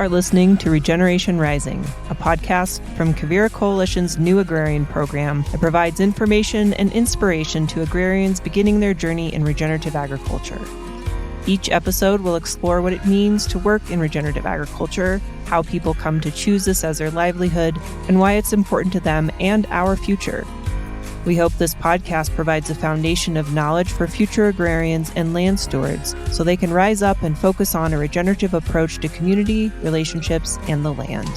are listening to Regeneration Rising, a podcast from Quivira Coalition's New Agrarian program that provides information and inspiration to agrarians beginning their journey in regenerative agriculture. Each episode will explore what it means to work in regenerative agriculture, how people come to choose this as their livelihood, and why it's important to them and our future. We hope this podcast provides a foundation of knowledge for future agrarians and land stewards so they can rise up and focus on a regenerative approach to community, relationships, and the land.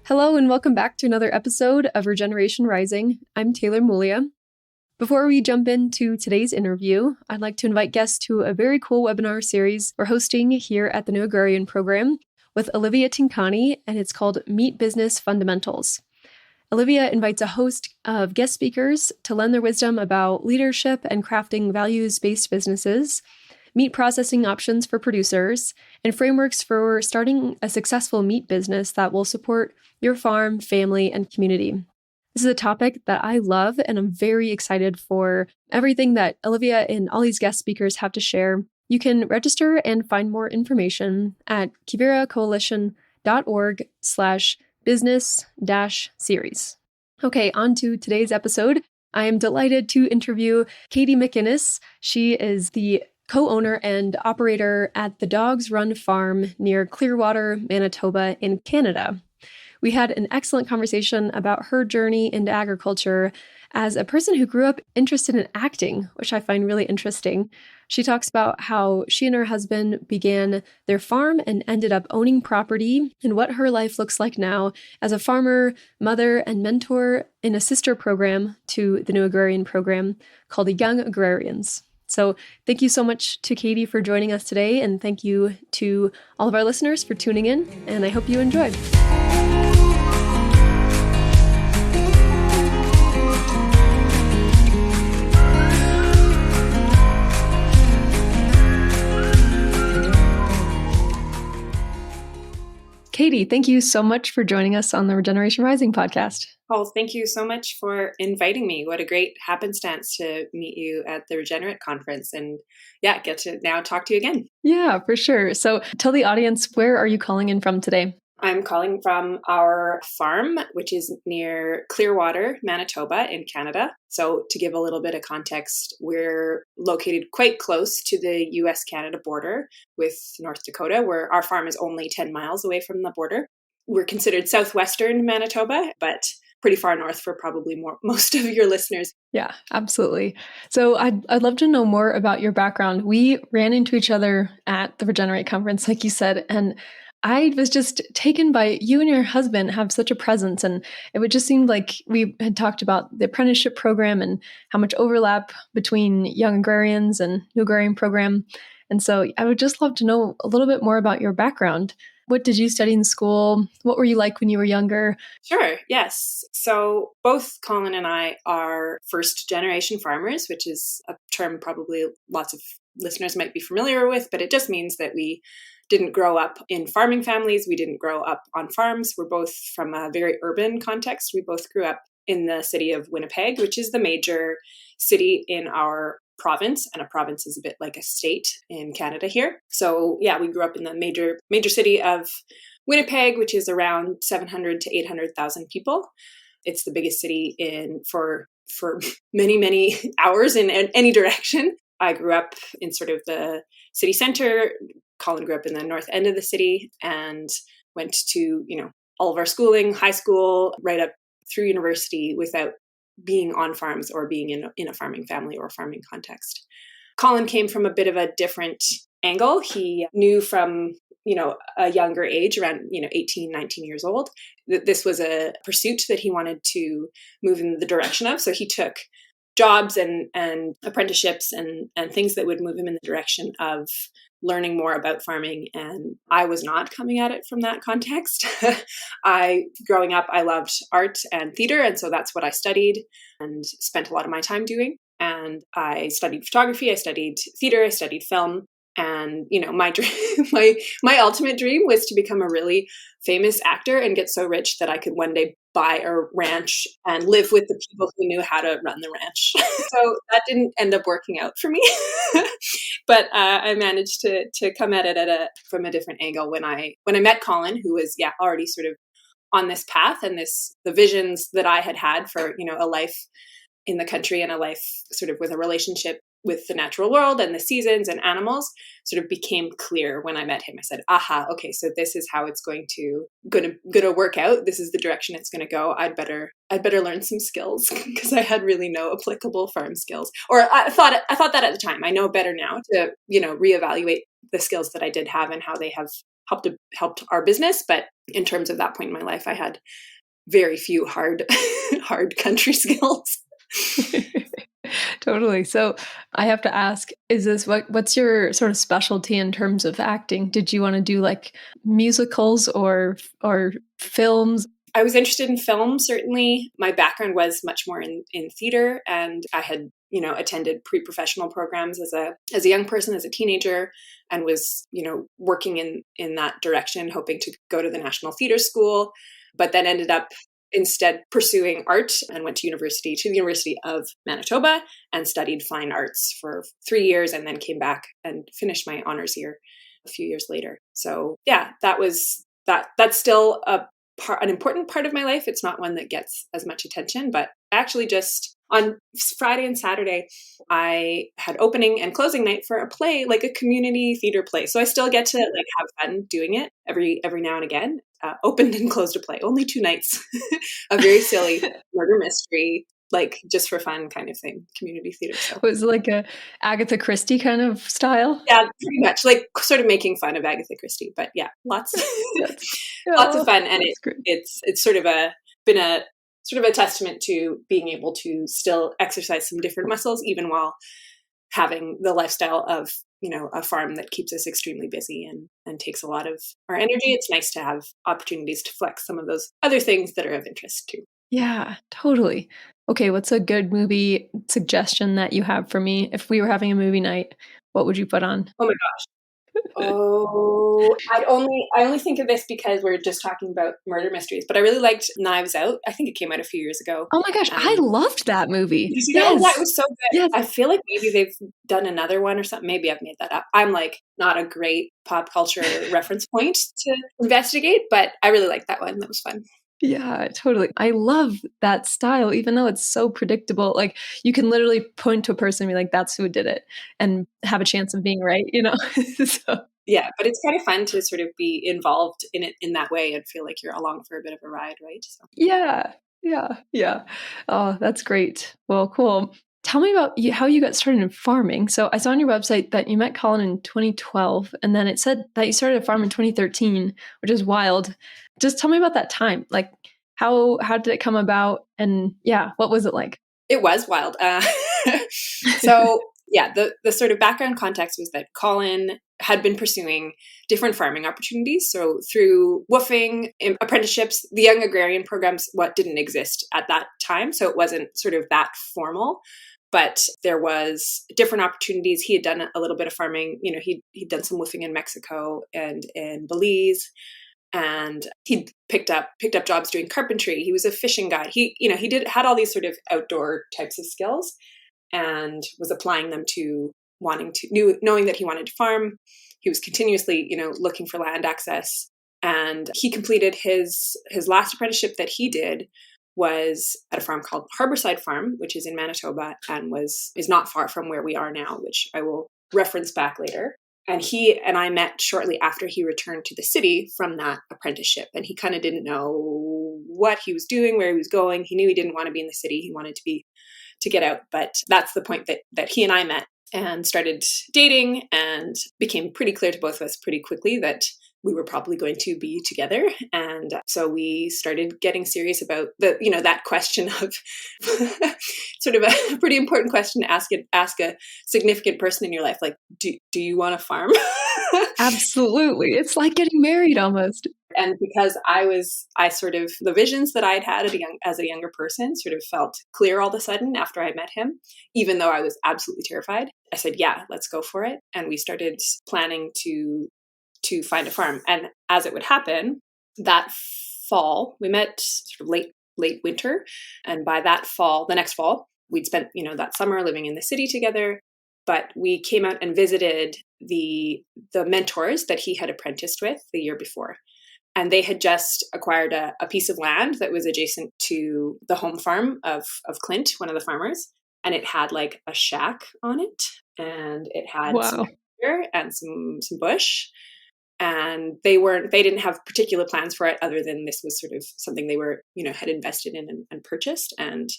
Hello and welcome back to another episode of Regeneration Rising. I'm Taylor Muglia. Before we jump into today's interview, I'd like to invite guests to a very cool webinar series we're hosting here at the New Agrarian program with Olivia Tincani, and it's called Meat Business Fundamentals. Olivia invites a host of guest speakers to lend their wisdom about leadership and crafting values-based businesses, meat processing options for producers, and frameworks for starting a successful meat business that will support your farm, family, and community. This is a topic that I love, and I'm very excited for everything that Olivia and all these guest speakers have to share. You can register and find more information at quiviracoalition.org/business-series. Okay, on to today's episode. I am delighted to interview Katie McInnes. She is the co-owner and operator at the Dogs Run Farm near Clearwater, Manitoba in Canada. We had an excellent conversation about her journey into agriculture as a person who grew up interested in acting, which I find really interesting. She talks about how she and her husband began their farm and ended up owning property, and what her life looks like now as a farmer, mother, and mentor in a sister program to the New Agrarian program called the Young Agrarians. So thank you so much to Katie for joining us today, and thank you to all of our listeners for tuning in, and I hope you enjoyed. Katie, thank you so much for joining us on the Regeneration Rising podcast. Well, thank you so much for inviting me. What a great happenstance to meet you at the Regenerate conference and get to now talk to you again. Yeah, for sure. So tell the audience, where are you calling in from today? I'm calling from our farm, which is near Clearwater, Manitoba in Canada. So to give a little bit of context, we're located quite close to the US-Canada border with North Dakota, where our farm is only 10 miles away from the border. We're considered southwestern Manitoba, but pretty far north for probably most of your listeners. Yeah, absolutely. So I'd love to know more about your background. We ran into each other at the Regenerate conference, like you said, and I was just taken by you and your husband have such a presence, and it would just seem like we had talked about the apprenticeship program and how much overlap between Young Agrarians and New Agrarian program. And so I would just love to know a little bit more about your background. What did you study in school? What were you like when you were younger? Sure, yes. So both Colin and I are first generation farmers, which is a term probably lots of listeners might be familiar with, but it just means that we didn't grow up in farming families. We didn't grow up on farms. We're both from a very urban context. We both grew up in the city of Winnipeg, which is the major city in our province. And a province is a bit like a state in Canada here. So we grew up in the major city of Winnipeg, which is around 700 to 800,000 people. It's the biggest city for many, many hours in any direction. I grew up in sort of the city center. Colin grew up in the north end of the city and went to, all of our schooling, high school, right up through university without being on farms or being in a farming family or farming context. Colin came from a bit of a different angle. He knew from, a younger age, around, 18, 19 years old, that this was a pursuit that he wanted to move in the direction of. So he took jobs and apprenticeships and things that would move him in the direction of learning more about farming. And I was not coming at it from that context. Growing up, I loved art and theater. And so that's what I studied and spent a lot of my time doing. And I studied photography, I studied theater, I studied film. And, my dream, my ultimate dream was to become a really famous actor and get so rich that I could one day buy a ranch and live with the people who knew how to run the ranch. So that didn't end up working out for me. But I managed to come at it from a different angle when I met Colin, who was already sort of on this path, and the visions that I had for a life in the country and a life sort of with a relationship with the natural world and the seasons and animals sort of became clear when I met him. I said, aha, okay, so this is how it's going to work out. This is the direction it's going to go. I'd better learn some skills, because I had really no applicable farm skills. Or I thought that at the time. I know better now to, reevaluate the skills that I did have and how they have helped our business. But in terms of that point in my life, I had very few hard country skills. Totally. So I have to ask, what's your sort of specialty in terms of acting? Did you want to do like musicals or films? I was interested in film, certainly. My background was much more in theater, and I had, attended pre-professional programs as a young person, as a teenager, and was, working in that direction, hoping to go to the National Theatre School, but then ended up instead pursuing art and went to the University of Manitoba and studied fine arts for 3 years, and then came back and finished my honors year a few years later. So that's still an important part of my life. It's not one that gets as much attention, but actually just on Friday and Saturday, I had opening and closing night for a play, like a community theater play. So I still get to have fun doing it every now and again. Opened and closed a play, only 2 nights, a very silly murder mystery, just for fun kind of thing, community theater. So. Was it like a Agatha Christie kind of style? Yeah, pretty much, sort of making fun of Agatha Christie, but lots of fun. And it's sort of been a testament to being able to still exercise some different muscles, even while having the lifestyle of, a farm that keeps us extremely busy and takes a lot of our energy. It's nice to have opportunities to flex some of those other things that are of interest too. Yeah, totally. Okay, what's a good movie suggestion that you have for me? If we were having a movie night, what would you put on? Oh my gosh. Oh, I only think of this because we're just talking about murder mysteries, but I really liked Knives Out. I think it came out a few years ago. Oh my gosh, I loved that movie. Did you know that? It was so good. Yes. I feel like maybe they've done another one or something. Maybe I've made that up. I'm not a great pop culture reference point to investigate, but I really liked that one. That was fun. Yeah, totally. I love that style, even though it's so predictable. Like you can literally point to a person and be like, that's who did it, and have a chance of being right, So. Yeah, but it's kind of fun to sort of be involved in it in that way and feel like you're along for a bit of a ride, right? So. Yeah. Oh, that's great. Well, cool. Tell me about how you got started in farming. So I saw on your website that you met Colin in 2012, and then it said that you started a farm in 2013, which is wild. Just tell me about that time. Like, how did it come about? And what was it like? It was wild. So the sort of background context was that Colin had been pursuing different farming opportunities. So through woofing, apprenticeships, the Young Agrarian programs, what didn't exist at that time. So it wasn't sort of that formal, but there was different opportunities. He had done a little bit of farming. He'd done some woofing in Mexico and in Belize. And he picked up jobs doing carpentry. He was a fishing guide. He had all these sort of outdoor types of skills, and was applying them to knowing that he wanted to farm. He was continuously, looking for land access. And he completed his last apprenticeship that he did was at a farm called Harborside Farm, which is in Manitoba and is not far from where we are now, which I will reference back later. And he and I met shortly after he returned to the city from that apprenticeship. And he kind of didn't know what he was doing, where he was going. He knew he didn't want to be in the city. He wanted to get out. But that's the point that he and I met and started dating, and became pretty clear to both of us pretty quickly that we were probably going to be together. And so we started getting serious about that question of sort of a pretty important question to ask a significant person in your life. Like, do you want to farm? Absolutely. It's like getting married almost. And because the visions that I'd had as a younger person sort of felt clear all of a sudden after I met him, even though I was absolutely terrified. I said, yeah, let's go for it. And we started planning to find a farm. And as it would happen, that fall, we met sort of late winter. And by that fall, the next fall, we'd spent, that summer living in the city together. But we came out and visited the mentors that he had apprenticed with the year before. And they had just acquired a piece of land that was adjacent to the home farm of Clint, one of the farmers. And it had like a shack on it, and it had some deer and some bush. And they didn't have particular plans for it other than this was sort of something they were, had invested in and purchased. And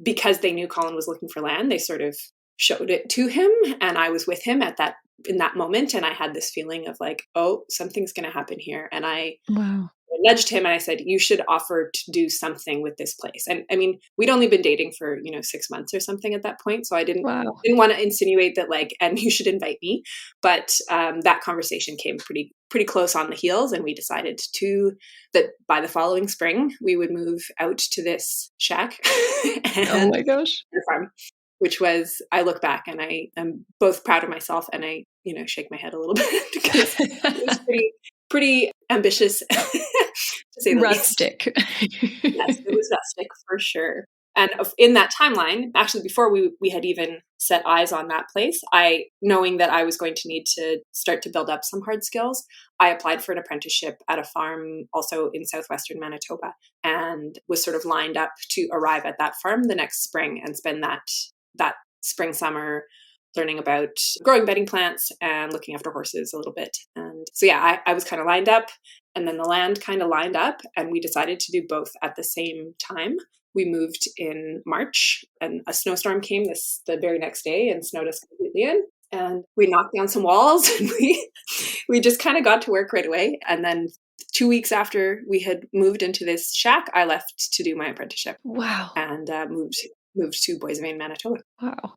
because they knew Colin was looking for land, they sort of showed it to him. And I was with him in that moment. And I had this feeling of like, oh, something's going to happen here. And I nudged him and I said, you should offer to do something with this place. And I mean, we'd only been dating for, 6 months or something at that point. So I didn't want to insinuate that like, and you should invite me. But that conversation came pretty close on the heels. And we decided that by the following spring, we would move out to this shack. And oh my gosh. Farm, which was, I look back and I am both proud of myself and I, shake my head a little bit because it was pretty ambitious to say the rustic. Least. Yes, it was rustic for sure. And in that timeline, actually before we had even set eyes on that place, knowing that I was going to need to start to build up some hard skills, I applied for an apprenticeship at a farm also in southwestern Manitoba and was sort of lined up to arrive at that farm the next spring and spend that spring, summer learning about growing bedding plants and looking after horses a little bit. And so, yeah, I was kind of lined up, and then the land kind of lined up, and we decided to do both at the same time. We moved in March, and a snowstorm came the very next day and snowed us completely in. And we knocked down some walls, and we just kind of got to work right away. And then 2 weeks after we had moved into this shack, I left to do my apprenticeship. Wow. And moved to Boissevain, Manitoba. Wow.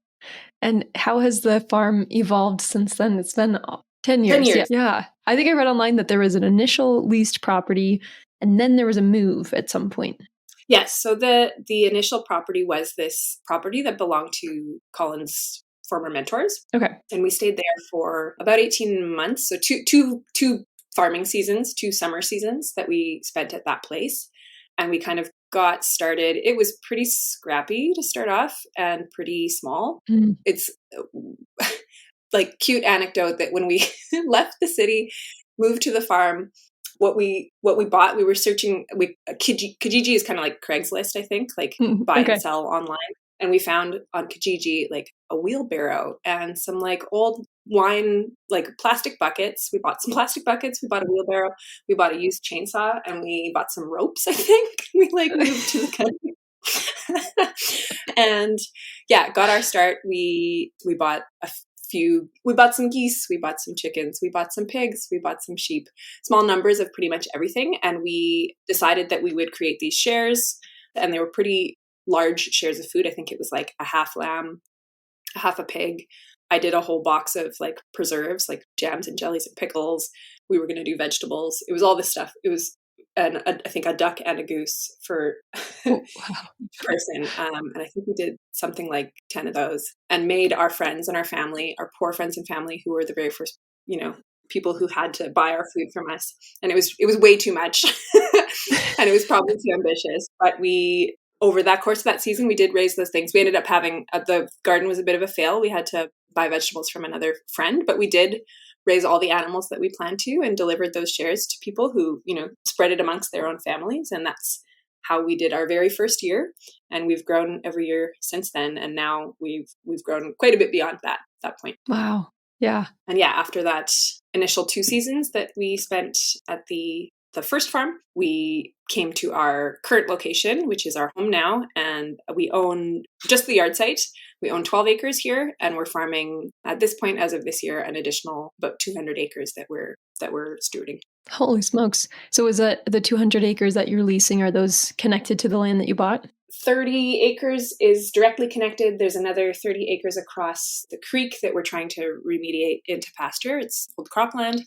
And how has the farm evolved since then? It's been 10 years. 10 years. Yeah. I think I read online that there was an initial leased property and then there was a move at some point. Yes. So the initial property was this property that belonged to Colin's former mentors. Okay. And we stayed there for about 18 months. So two farming seasons, 2 summer seasons that we spent at that place. And we kind of got started. It was pretty scrappy to start off and pretty small. Mm. It's like cute anecdote that when we left the city, moved to the farm, what we bought, we were searching. Kijiji is kind of like Craigslist, I think, like buy and sell online. And we found on Kijiji like a wheelbarrow and some like old wine, like plastic buckets. We bought some plastic buckets. We bought a wheelbarrow. We bought a used chainsaw, and we bought some ropes. I think we like moved to the country, and yeah, got our start. We bought we bought some geese. We bought some chickens. We bought some pigs. We bought some sheep. Small numbers of pretty much everything, and we decided that we would create these shares, and they were pretty large shares of food. I think it was like a half lamb, a half a pig. I did a whole box of like preserves, like jams and jellies and pickles. We were going to do vegetables. It was all this stuff. It was, I think, a duck and a goose for each person. And I think we did something like 10 of those and made our friends and our family, our poor friends and family who were the very first, people who had to buy our food from us. And it was way too much and it was probably too ambitious, but over that course of that season, we did raise those things. We ended up having, the garden was a bit of a fail. We had to buy vegetables from another friend, but we did raise all the animals that we planned to and delivered those shares to people who, spread it amongst their own families. And that's how we did our very first year. And we've grown every year since then. And now we've grown quite a bit beyond that point. Wow. Yeah. And yeah, after that initial 2 seasons that we spent at the first farm, we came to our current location, which is our home now, and we own just the yard site. We own 12 acres here, and we're farming at this point, as of this year, an additional about 200 acres that we're stewarding. Holy smokes! So is that the 200 acres that you're leasing? Are those connected to the land that you bought? 30 acres is directly connected. There's another 30 acres across the creek that we're trying to remediate into pasture. It's old cropland.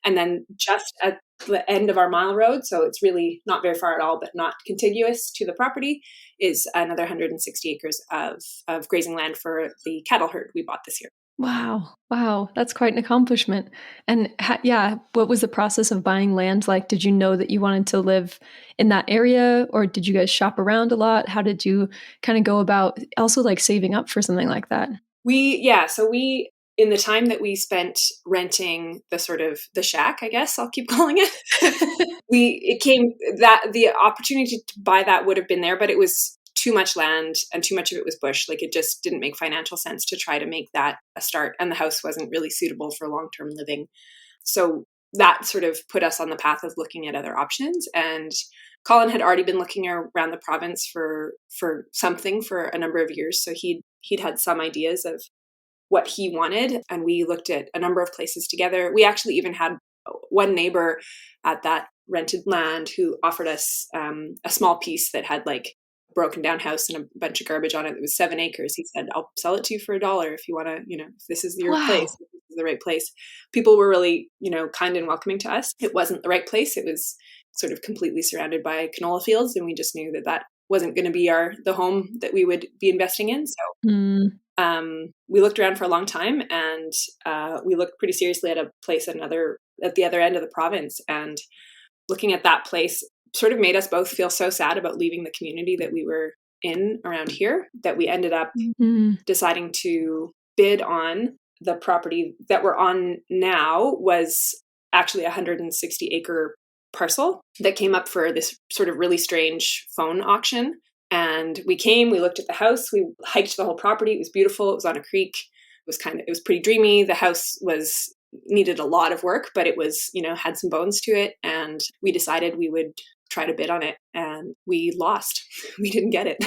And then just at the end of our mile road, so it's really not very far at all, but not contiguous to the property, is another 160 acres of grazing land for the cattle herd we bought this year. Wow. Wow. That's quite an accomplishment. And what was the process of buying land like? Did you know that you wanted to live in that area, or did you guys shop around a lot? How did you kind of go about also like saving up for something like that? So we, in the time that we spent renting the shack, I guess I'll keep calling it, the opportunity to buy that would have been there, but it was too much land and too much of it was bush. Like, it just didn't make financial sense to try to make that a start. And the house wasn't really suitable for long-term living. So that sort of put us on the path of looking at other options. And Colin had already been looking around the province for something for a number of years. So he'd had some ideas of what he wanted. And we looked at a number of places together. We actually even had one neighbor at that rented land who offered us a small piece that had like broken down house and a bunch of garbage on it. It was 7 acres. He said, "I'll sell it to you for $1 if you want to, if this is your place, if this is the right place." People were really, kind and welcoming to us. It wasn't the right place. It was sort of completely surrounded by canola fields. And we just knew that wasn't going to be the home that we would be investing in. So we looked around for a long time, and we looked pretty seriously at a place at the other end of the province. And looking at that place sort of made us both feel so sad about leaving the community that we were in around here that we ended up deciding to bid on the property that we're on now. Was actually a 160 acre parcel that came up for this sort of really strange phone auction. And we looked at the house, we hiked the whole property. It was beautiful. It was on a creek. It was pretty dreamy. The house needed a lot of work, but it was, had some bones to it. And we decided we would try to bid on it, and we lost. We didn't get it.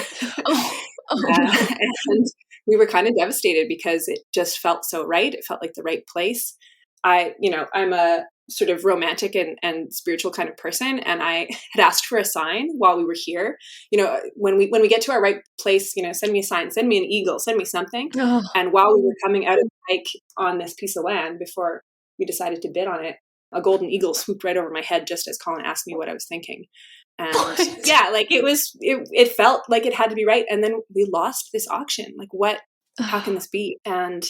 And we were kind of devastated because it just felt so right. It felt like the right place. I'm a sort of romantic and spiritual kind of person. And I had asked for a sign while we were here, when we get to our right place, send me a sign, send me an eagle, send me something. And while we were coming out of the hike on this piece of land, before we decided to bid on it, a golden eagle swooped right over my head just as Colin asked me what I was thinking. And it felt like it had to be right. And then we lost this auction. Like, how can this be? And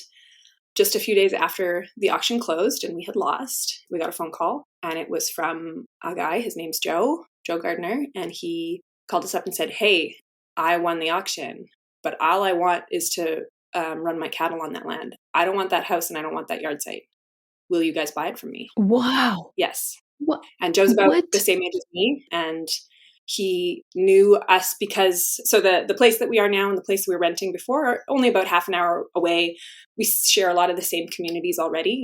just a few days after the auction closed and we had lost, we got a phone call, and it was from a guy. His name's Joe Gardner. And he called us up and said, "Hey, I won the auction, but all I want is to run my cattle on that land. I don't want that house and I don't want that yard site. Will you guys buy it from me?" Wow. Yes. What? And Joe's about the same age as me. And he knew us because, so the place that we are now and the place we were renting before are only about half an hour away. We share a lot of the same communities already,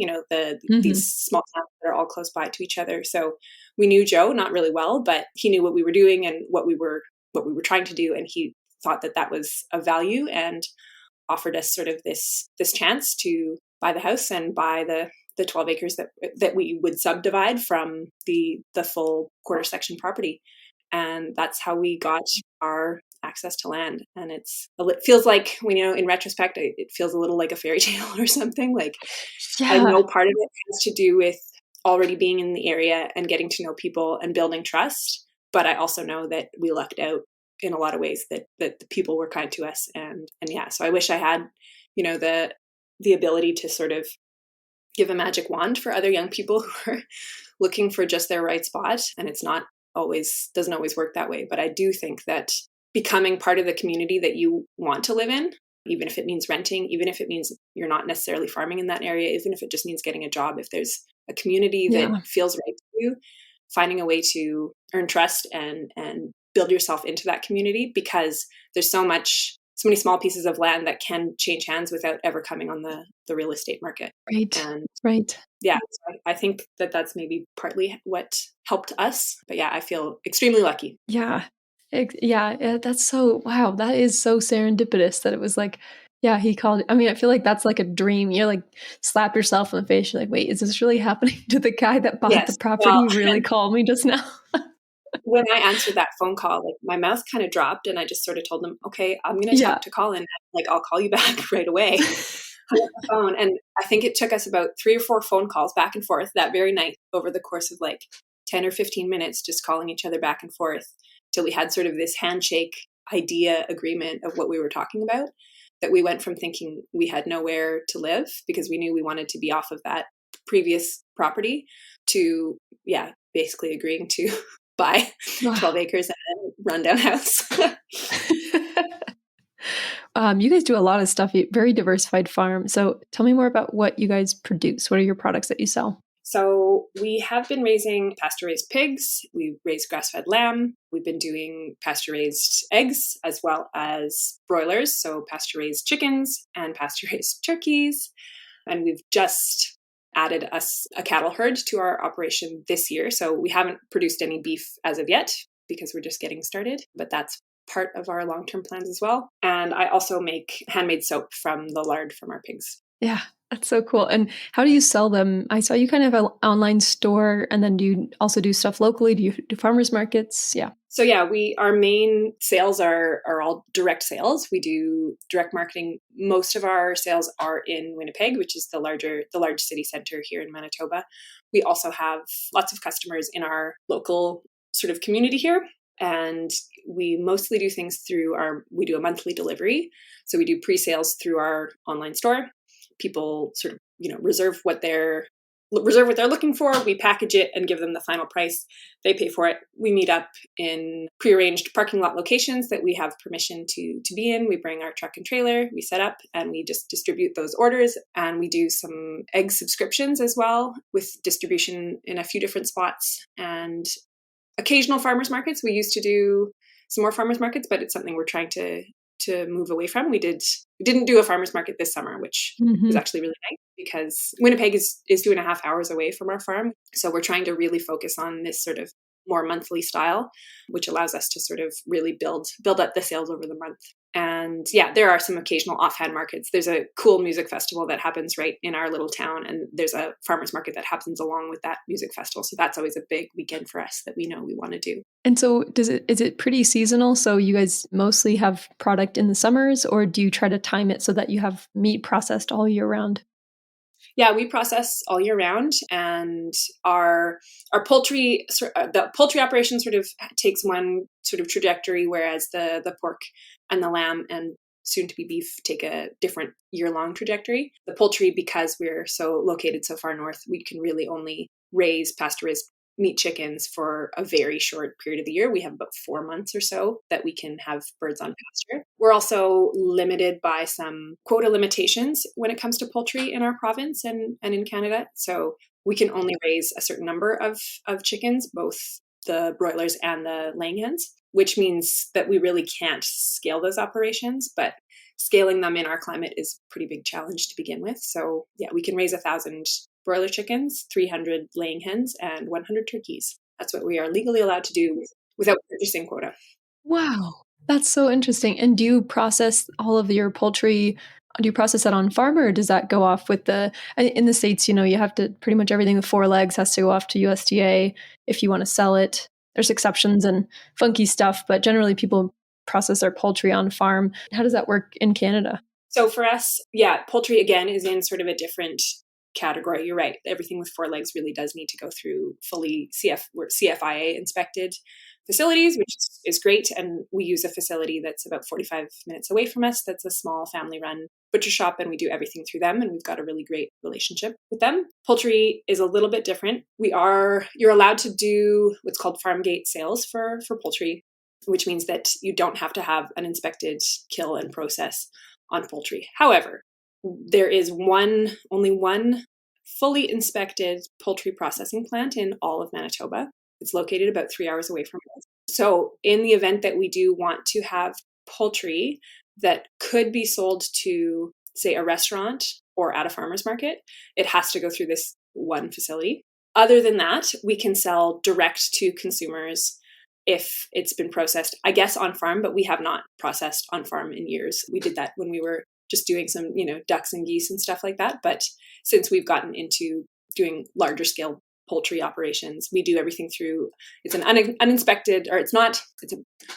these small towns that are all close by to each other. So we knew Joe, not really well, but he knew what we were doing and what we were trying to do. And he thought that was of value and offered us sort of this chance to buy the house and buy the 12 acres that we would subdivide from the full quarter section property. And that's how we got our access to land. And it feels like, in retrospect, it feels a little like a fairy tale or something. Like, I know part of it has to do with already being in the area and getting to know people and building trust. But I also know that we lucked out in a lot of ways, that the people were kind to us. And so I wish I had, the ability to sort of give a magic wand for other young people who are looking for just their right spot. And it's doesn't always work that way. But I do think that becoming part of the community that you want to live in, even if it means renting, even if it means you're not necessarily farming in that area, even if it just means getting a job, if there's a community that feels right to you, finding a way to earn trust and build yourself into that community, because there's so many small pieces of land that can change hands without ever coming on the real estate market. Right. Yeah. So I think that's maybe partly what helped us. But yeah, I feel extremely lucky. Yeah. That's so, wow. That is so serendipitous that it was like, he called. I mean, I feel like that's like a dream. You're like, slap yourself in the face. You're like, wait, is this really happening? Did the guy that bought the property really call me just now? When I answered that phone call, like, my mouth kind of dropped, and I just sort of told them, "Okay, I'm going to talk to Colin. Like, I'll call you back right away." the phone. And I think it took us about 3 or 4 phone calls back and forth that very night over the course of like 10 or 15 minutes, just calling each other back and forth till we had sort of this handshake idea agreement of what we were talking about, that we went from thinking we had nowhere to live because we knew we wanted to be off of that previous property to, basically agreeing to buy 12 acres and a rundown house. You guys do a lot of stuff, very diversified farm. So tell me more about what you guys produce. What are your products that you sell? So we have been raising pasture-raised pigs. We raise grass-fed lamb. We've been doing pasture-raised eggs as well as broilers. So pasture-raised chickens and pasture-raised turkeys. And we've just added a cattle herd to our operation this year. So we haven't produced any beef as of yet because we're just getting started, but that's part of our long-term plans as well. And I also make handmade soap from the lard from our pigs. Yeah, that's so cool. And how do you sell them? I saw you kind of have an online store, and then do you also do stuff locally? Do you do farmers markets? Yeah. So our main sales are all direct sales. We do direct marketing. Most of our sales are in Winnipeg, which is the large city center here in Manitoba. We also have lots of customers in our local sort of community here. And we mostly do things we do a monthly delivery. So we do pre-sales through our online store. People sort of, reserve what they're looking for. We package it and give them the final price. They pay for it. We meet up in prearranged parking lot locations that we have permission to be in. We bring our truck and trailer, we set up, and we just distribute those orders. And we do some egg subscriptions as well with distribution in a few different spots. And occasional farmers markets. We used to do some more farmers markets, but it's something we're trying to move away from. We didn't do a farmers market this summer, which was actually really nice because Winnipeg is 2.5 hours away from our farm. So we're trying to really focus on this sort of more monthly style, which allows us to sort of really build up the sales over the month. And there are some occasional offhand markets. There's a cool music festival that happens right in our little town, and there's a farmers market that happens along with that music festival. So that's always a big weekend for us that we know we want to do. And so is it pretty seasonal? So you guys mostly have product in the summers, or do you try to time it so that you have meat processed all year round? Yeah, we process all year round, and our poultry, the poultry operation sort of takes one sort of trajectory, whereas the pork and the lamb and soon to be beef take a different year-long trajectory. The poultry, because we're so located so far north, we can really only raise pasture-raised meat chickens for a very short period of the year. We have about 4 months or so that we can have birds on pasture. We're also limited by some quota limitations when it comes to poultry in our province and in Canada. So we can only raise a certain number of chickens, both the broilers and the laying hens, which means that we really can't scale those operations, but scaling them in our climate is a pretty big challenge to begin with. So we can raise 1,000 broiler chickens, 300 laying hens, and 100 turkeys. That's what we are legally allowed to do without purchasing quota. Wow, that's so interesting. And do you process all of your poultry? Do you process that on farm, or does that go off with in the States, you have to pretty much everything with 4 legs has to go off to USDA if you want to sell it. There's exceptions and funky stuff, but generally people process their poultry on farm. How does that work in Canada? So for us, poultry again is in sort of a different category. You're right. Everything with 4 legs really does need to go through fully CFIA inspected facilities, which is great. And we use a facility that's about 45 minutes away from us. That's a small family-run butcher shop, and we do everything through them. And we've got a really great relationship with them. Poultry is a little bit different. You're allowed to do what's called farm gate sales for poultry, which means that you don't have to have an inspected kill and process on poultry. However, there is only one fully inspected poultry processing plant in all of Manitoba. It's located about 3 hours away from us. So in the event that we do want to have poultry that could be sold to, say, a restaurant or at a farmer's market, it has to go through this one facility. Other than that, we can sell direct to consumers if it's been processed, I guess, on farm, but we have not processed on farm in years. We did that when we were just doing some, ducks and geese and stuff like that. But since we've gotten into doing larger scale poultry operations. We do everything through, it's an uninspected, or it's a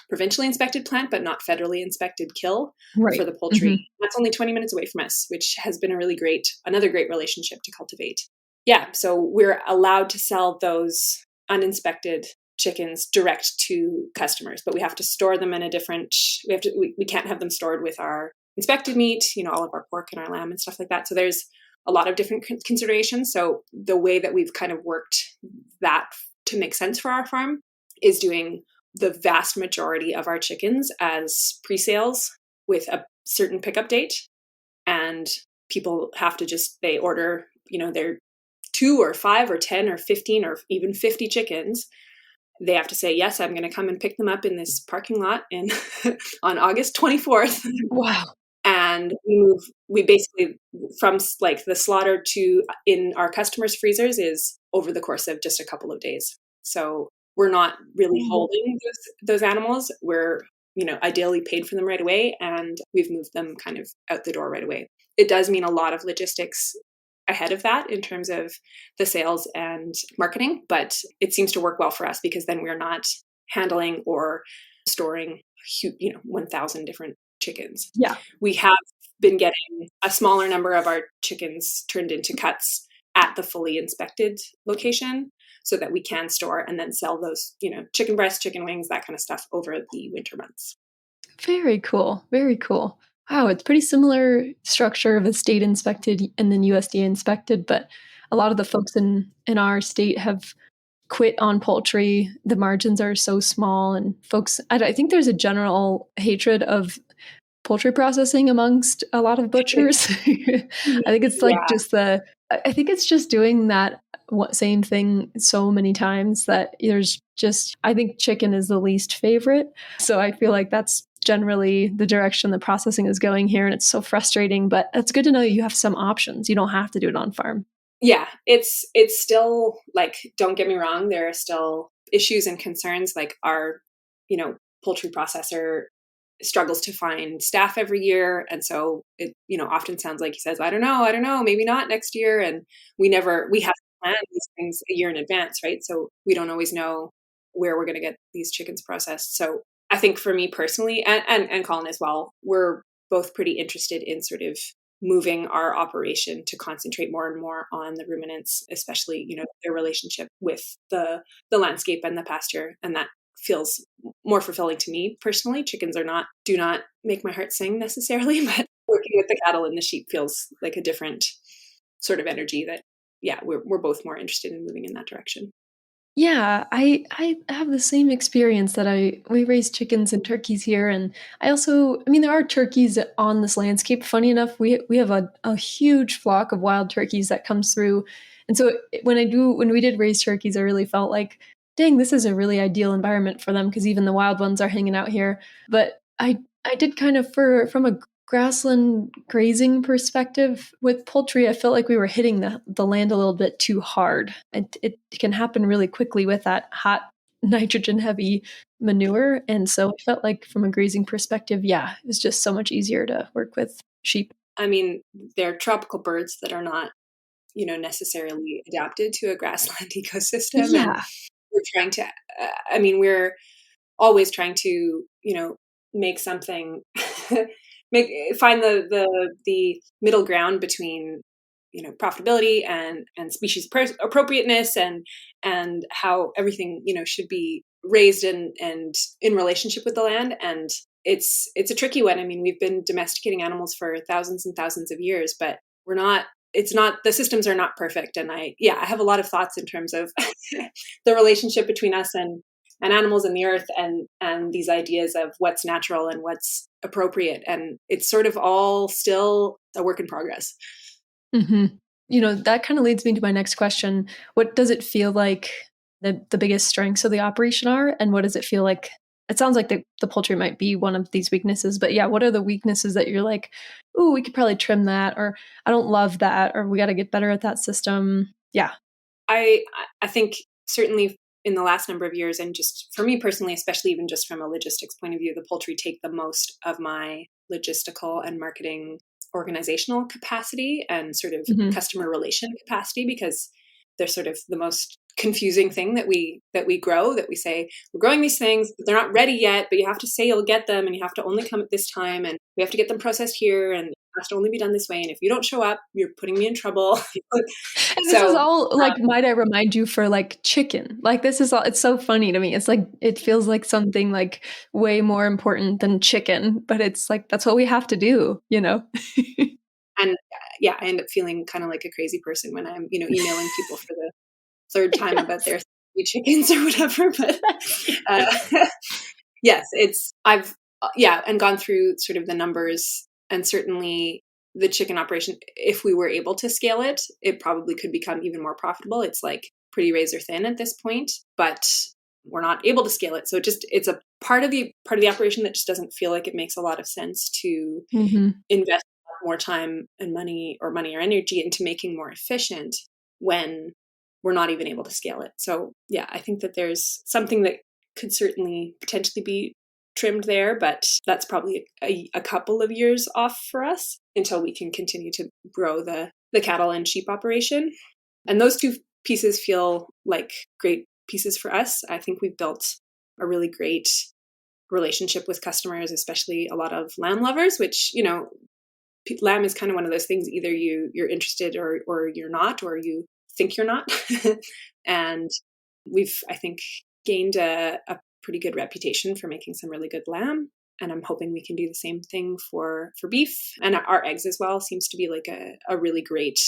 provincially inspected plant, but not federally inspected kill Right. for the poultry. That's only 20 minutes away from us, which has been another great relationship to cultivate. Yeah. So we're allowed to sell those uninspected chickens direct to customers, but we have to store them in a different, we can't have them stored with our inspected meat, all of our pork and our lamb and stuff like that. So there's a lot of different considerations. So the way that we've kind of worked that to make sense for our farm is doing the vast majority of our chickens as pre-sales with a certain pickup date. And people have to they order, their 2 or 5 or 10 or 15 or even 50 chickens. They have to say, yes, I'm going to come and pick them up in this parking lot on August 24th. Wow. And we basically, from like the slaughter to in our customers' freezers is over the course of just a couple of days. So we're not really holding those animals. We're, ideally paid for them right away, and we've moved them kind of out the door right away. It does mean a lot of logistics ahead of that in terms of the sales and marketing, but it seems to work well for us because then we're not handling or storing 1,000 different chickens. Yeah. We have been getting a smaller number of our chickens turned into cuts at the fully inspected location so that we can store and then sell those, chicken breasts, chicken wings, that kind of stuff over the winter months. Very cool. Very cool. Wow, it's pretty similar structure of a state inspected and then USDA inspected, but a lot of the folks in our state have quit on poultry. The margins are so small, and folks, I think there's a general hatred of poultry processing amongst a lot of butchers. I think it's like I think it's just doing that same thing so many times that I think chicken is the least favorite. So I feel like that's generally the direction the processing is going here. And it's so frustrating, but it's good to know that you have some options. You don't have to do it on farm. Yeah, it's still like, don't get me wrong, there are still issues and concerns. Like our, poultry processor struggles to find staff every year. And so it, often sounds like he says, I don't know, maybe not next year. And we have to plan these things a year in advance, right? So we don't always know where we're going to get these chickens processed. So I think for me personally, and Colin as well, we're both pretty interested in sort of moving our operation to concentrate more and more on the ruminants, especially, their relationship with the landscape and the pasture. And that feels more fulfilling to me personally. Chickens do not make my heart sing necessarily, but working with the cattle and the sheep feels like a different sort of energy that, we're both more interested in moving in that direction. Yeah, I have the same experience that we raise chickens and turkeys here, and there are turkeys on this landscape. Funny enough, we have a huge flock of wild turkeys that comes through, and so when we did raise turkeys, I really felt like, dang, this is a really ideal environment for them because even the wild ones are hanging out here. But I did kind of from a grassland grazing perspective with poultry, I felt like we were hitting the land a little bit too hard. It can happen really quickly with that hot nitrogen heavy manure. And so I felt like from a grazing perspective, it was just so much easier to work with sheep. I mean, they're tropical birds that are not, necessarily adapted to a grassland ecosystem. Yeah. And we're trying to, we're always trying to, make something find the middle ground between profitability and species appropriateness and how everything should be raised and in relationship with the land. And it's a tricky one. I mean, we've been domesticating animals for thousands and thousands of years, but the systems are not perfect. And I have a lot of thoughts in terms of the relationship between us and animals and the earth and these ideas of what's natural and what's appropriate. And it's sort of all still a work in progress. Mm-hmm. That kind of leads me to my next question. What does it feel like the biggest strengths of the operation are? And what does it feel like? It sounds like the poultry might be one of these weaknesses, but what are the weaknesses that you're like, ooh, we could probably trim that, or I don't love that, or we got to get better at that system? Yeah. I think certainly in the last number of years, and just for me personally, especially even just from a logistics point of view, the poultry take the most of my logistical and marketing organizational capacity and sort of customer relation capacity, because they're sort of the most confusing thing that we grow, that we say we're growing these things, but they're not ready yet, but you have to say you'll get them, and you have to only come at this time, and we have to get them processed here, and it has to only be done this way, and if you don't show up, you're putting me in trouble. And this is all like, might I remind you, for like chicken, like this is all, it's so funny to me. It's like, it feels like something like way more important than chicken, but it's like, that's what we have to do, you know? And yeah, I end up feeling kind of like a crazy person when I'm, emailing people for the third time about their chickens or whatever. But yes, I've gone through sort of the numbers, and certainly the chicken operation, if we were able to scale it, it probably could become even more profitable. It's like pretty razor thin at this point, but we're not able to scale it. So it's a part of the operation that just doesn't feel like it makes a lot of sense to invest more time and money or energy into making more efficient when we're not even able to scale it. So yeah, I think that there's something that could certainly potentially be trimmed there, but that's probably a couple of years off for us until we can continue to grow the cattle and sheep operation. And those two pieces feel like great pieces for us. I think we've built a really great relationship with customers, especially a lot of lamb lovers, which, lamb is kind of one of those things, either you're interested or you're not, or you think you're not. And we've, I think, gained a pretty good reputation for making some really good lamb. And I'm hoping we can do the same thing for beef. And our eggs as well seems to be like a really great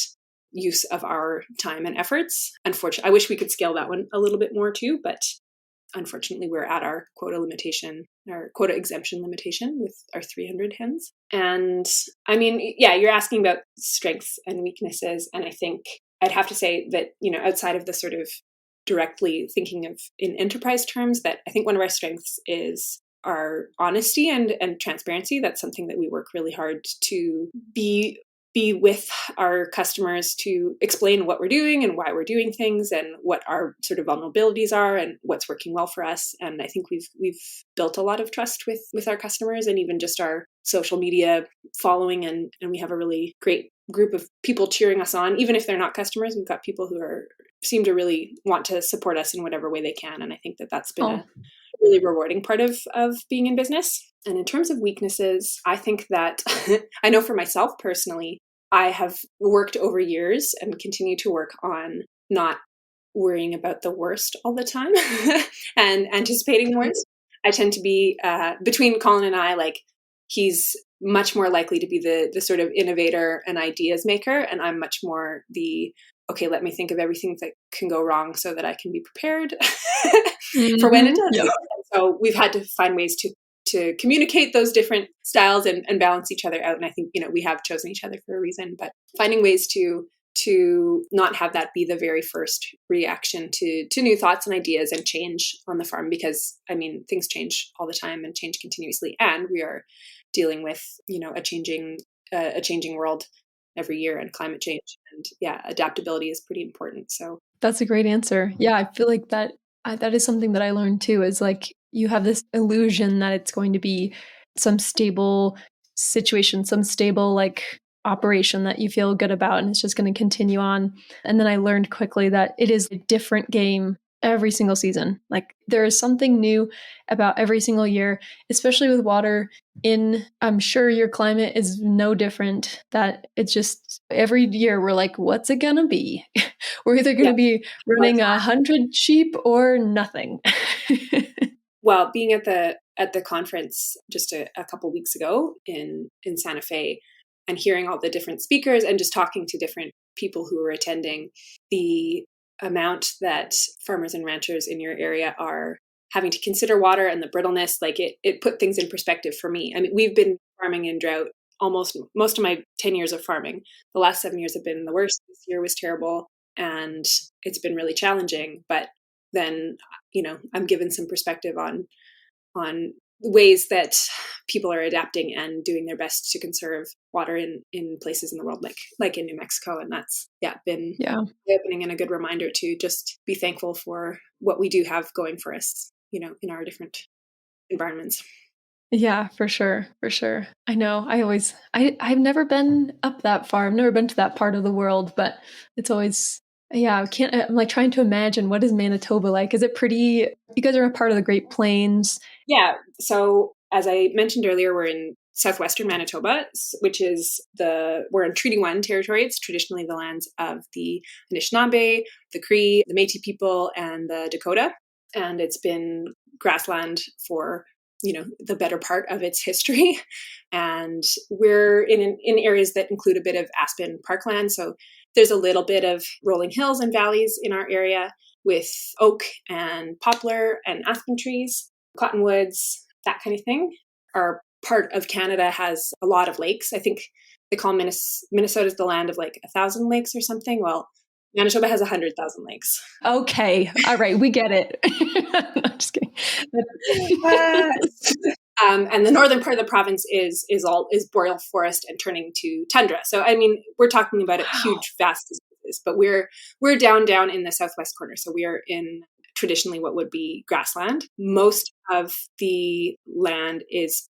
use of our time and efforts. Unfortunately, I wish we could scale that one a little bit more too, but unfortunately, we're at our quota exemption limitation with our 300 hens. And I mean, yeah, you're asking about strengths and weaknesses. And I think I'd have to say that, outside of the sort of directly thinking of in enterprise terms, that I think one of our strengths is our honesty and transparency. That's something that we work really hard to be with our customers, to explain what we're doing and why we're doing things and what our sort of vulnerabilities are and what's working well for us. And I think we've built a lot of trust with our customers, and even just our social media following. And we have a really great group of people cheering us on. Even if they're not customers, we've got people who seem to really want to support us in whatever way they can. And I think that's been a really rewarding part of being in business. And in terms of weaknesses, I think that I know for myself personally, I have worked over years and continue to work on not worrying about the worst all the time and anticipating the worst. I tend to be, between Colin and I, like, he's much more likely to be the sort of innovator and ideas maker. And I'm much more okay, let me think of everything that can go wrong so that I can be prepared for when it does. Yeah. So we've had to find ways to communicate those different styles and balance each other out. And I think, we have chosen each other for a reason, but finding ways to not have that be the very first reaction to new thoughts and ideas and change on the farm, because I mean, things change all the time and change continuously. And we are dealing with, a changing world every year, and climate change, and adaptability is pretty important. So that's a great answer. Yeah. I feel like that is something that I learned too, is like, you have this illusion that it's going to be some stable situation, some stable like operation that you feel good about, and it's just going to continue on. And then I learned quickly that it is a different game every single season. Like, there is something new about every single year, especially with water. I'm sure your climate is no different, that it's just every year we're like, what's it gonna be? We're either going to be running 100 sheep or nothing. Well, being at the conference just a couple weeks ago in Santa Fe, and hearing all the different speakers and just talking to different people who were attending, the amount that farmers and ranchers in your area are having to consider water and the brittleness, like it put things in perspective for me. I mean, we've been farming in drought almost most of my 10 years of farming. The last 7 years have been the worst. This year was terrible, and it's been really challenging. But then, I'm given some perspective on ways that people are adapting and doing their best to conserve water in places in the world, like in New Mexico. And that's been opening, and a good reminder to just be thankful for what we do have going for us, in our different environments. Yeah, for sure. For sure. I know. I've never been up that far. I've never been to that part of the world, but it's always Yeah, I'm like trying to imagine, what is Manitoba like? Is it pretty, you guys are a part of the Great Plains? Yeah. So as I mentioned earlier, we're in southwestern Manitoba, which is we're in Treaty 1 territory. It's traditionally the lands of the Anishinaabe, the Cree, the Métis people, and the Dakota. And it's been grassland for, the better part of its history. And we're in areas that include a bit of aspen parkland. So there's a little bit of rolling hills and valleys in our area with oak and poplar and aspen trees, cottonwoods, that kind of thing. Our part of Canada has a lot of lakes. I think they call Minnesota's the land of like 1,000 lakes or something. Well, Manitoba has 100,000 lakes. Okay. All right. We get it. I'm just kidding. And the northern part of the province is boreal forest and turning to tundra. So, I mean, we're talking about a huge, vast distances, but we're down in the southwest corner. So we are in traditionally what would be grassland. Most of the land has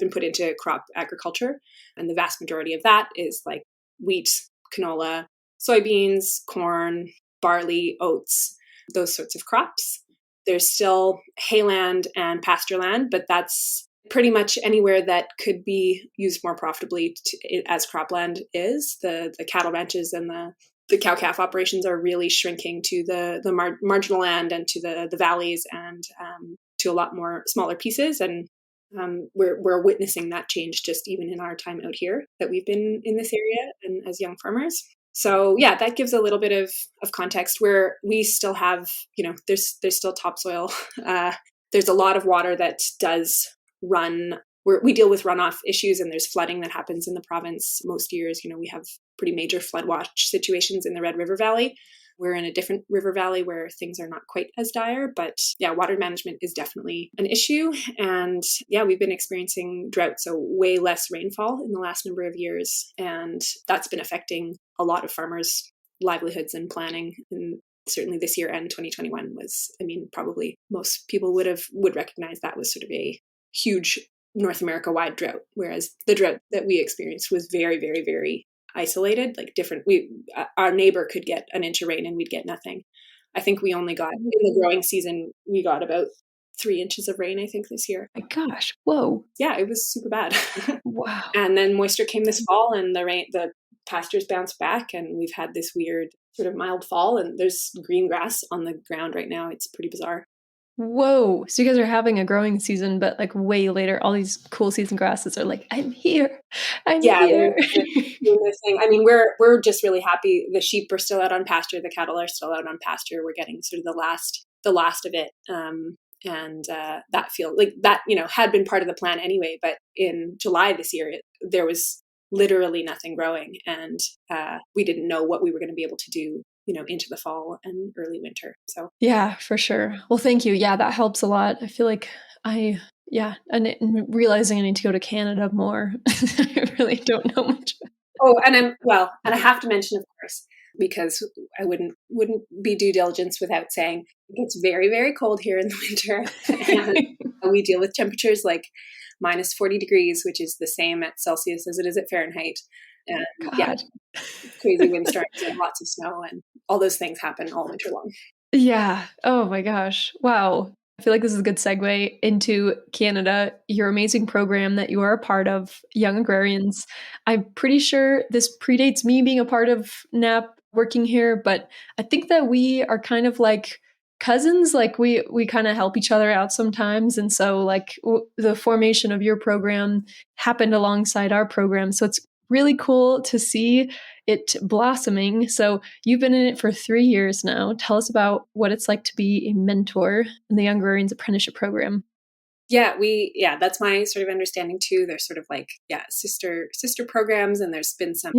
been put into crop agriculture. And the vast majority of that is like wheat, canola, soybeans, corn, barley, oats, those sorts of crops. There's still hayland and pasture land, but that's pretty much anywhere that could be used more profitably as cropland is. The cattle ranches and the cow-calf operations are really shrinking to the marginal land and to the valleys and to a lot more smaller pieces. And we're witnessing that change just even in our time out here that we've been in this area and as young farmers. So yeah, that gives a little bit of context where we still have, there's still topsoil. There's a lot of water that does run. We deal with runoff issues, and there's flooding that happens in the province most years. We have pretty major flood watch situations in the Red River Valley. We're in a different river valley where things are not quite as dire, but yeah, water management is definitely an issue. And yeah, we've been experiencing drought, so way less rainfall in the last number of years. And that's been affecting a lot of farmers' livelihoods and planning. And certainly this year and 2021 was, probably most people would recognize that was sort of a huge North America-wide drought, whereas the drought that we experienced was very, very, very isolated, like different. Our neighbor could get an inch of rain and we'd get nothing. I think we only got, in the growing season, we got about 3 inches of rain, I think, this year. My gosh. Whoa. Yeah, it was super bad. Wow. And then moisture came this fall and the pastures bounced back, and we've had this weird sort of mild fall, and there's green grass on the ground right now. It's pretty bizarre. Whoa. So you guys are having a growing season, but like way later, all these cool season grasses are like, I'm here. They're doing their thing. We're just really happy. The sheep are still out on pasture. The cattle are still out on pasture. We're getting sort of the last of it. That feel like that, had been part of the plan anyway. But in July this year, there was literally nothing growing, and we didn't know what we were going to be able to do, into the fall and early winter. So yeah, for sure. Well, thank you. Yeah, that helps a lot. I feel like and realizing I need to go to Canada more. I really don't know much. Oh, and I have to mention, of course, because I wouldn't be due diligence without saying it gets very, very cold here in the winter. And we deal with temperatures like minus 40 degrees, which is the same at Celsius as it is at Fahrenheit. And God. Crazy windstorms and lots of snow, and all those things happen all winter long. Yeah. Oh my gosh. Wow. I feel like this is a good segue into Canada, your amazing program that you are a part of, Young Agrarians. I'm pretty sure this predates me being a part of NAP working here, but I think that we are kind of like cousins. Like we kind of help each other out sometimes. And so like the formation of your program happened alongside our program. So it's really cool to see it blossoming. So you've been in it for 3 years now. Tell us about what it's like to be a mentor in the Young Agrarians apprenticeship program. Yeah, that's my sort of understanding too. They're sort of like, sister programs, and there's been some